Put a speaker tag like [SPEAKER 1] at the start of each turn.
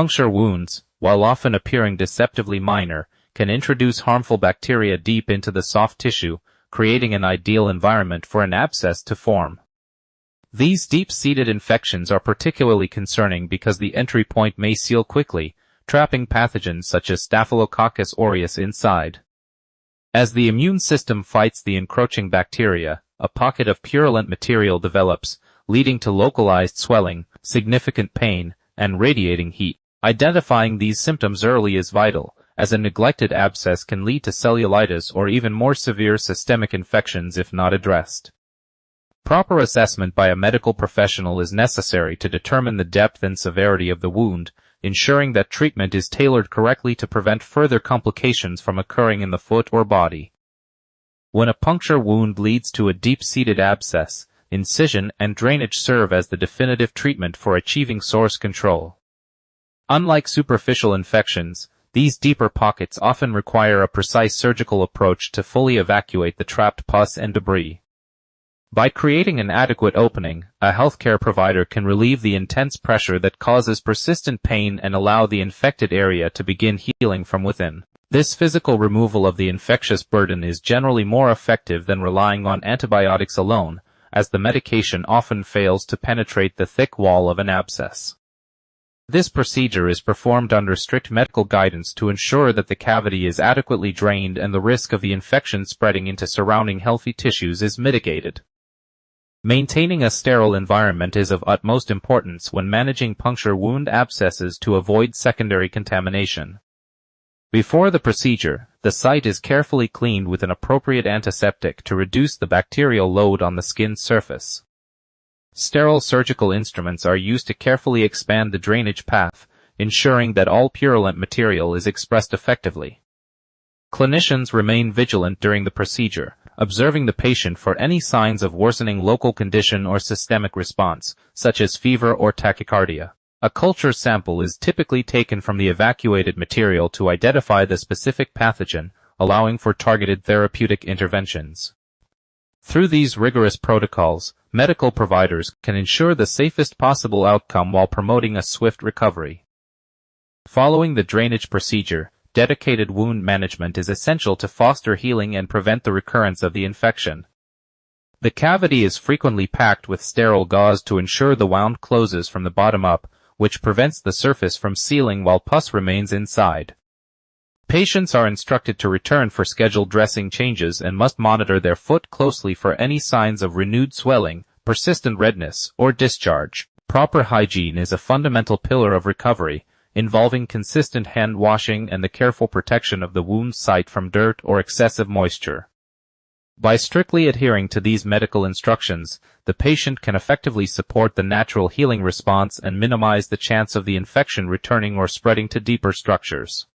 [SPEAKER 1] Puncture wounds, while often appearing deceptively minor, can introduce harmful bacteria deep into the soft tissue, creating an ideal environment for an abscess to form. These deep-seated infections are particularly concerning because the entry point may seal quickly, trapping pathogens such as Staphylococcus aureus inside. As the immune system fights the encroaching bacteria, a pocket of purulent material develops, leading to localized swelling, significant pain, and radiating heat. Identifying these symptoms early is vital, as a neglected abscess can lead to cellulitis or even more severe systemic infections if not addressed. Proper assessment by a medical professional is necessary to determine the depth and severity of the wound, ensuring that treatment is tailored correctly to prevent further complications from occurring in the foot or body. When a puncture wound leads to a deep-seated abscess, incision and drainage serve as the definitive treatment for achieving source control. Unlike superficial infections, these deeper pockets often require a precise surgical approach to fully evacuate the trapped pus and debris. By creating an adequate opening, a healthcare provider can relieve the intense pressure that causes persistent pain and allow the infected area to begin healing from within. This physical removal of the infectious burden is generally more effective than relying on antibiotics alone, as the medication often fails to penetrate the thick wall of an abscess. This procedure is performed under strict medical guidance to ensure that the cavity is adequately drained and the risk of the infection spreading into surrounding healthy tissues is mitigated. Maintaining a sterile environment is of utmost importance when managing puncture wound abscesses to avoid secondary contamination. Before the procedure, the site is carefully cleaned with an appropriate antiseptic to reduce the bacterial load on the skin surface. Sterile surgical instruments are used to carefully expand the drainage path, ensuring that all purulent material is expressed effectively. Clinicians remain vigilant during the procedure, observing the patient for any signs of worsening local condition or systemic response, such as fever or tachycardia. A culture sample is typically taken from the evacuated material to identify the specific pathogen, allowing for targeted therapeutic interventions. Through these rigorous protocols, medical providers can ensure the safest possible outcome while promoting a swift recovery. Following the drainage procedure, dedicated wound management is essential to foster healing and prevent the recurrence of the infection. The cavity is frequently packed with sterile gauze to ensure the wound closes from the bottom up, which prevents the surface from sealing while pus remains inside. Patients are instructed to return for scheduled dressing changes and must monitor their foot closely for any signs of renewed swelling, persistent redness, or discharge. Proper hygiene is a fundamental pillar of recovery, involving consistent hand washing and the careful protection of the wound site from dirt or excessive moisture. By strictly adhering to these medical instructions, the patient can effectively support the natural healing response and minimize the chance of the infection returning or spreading to deeper structures.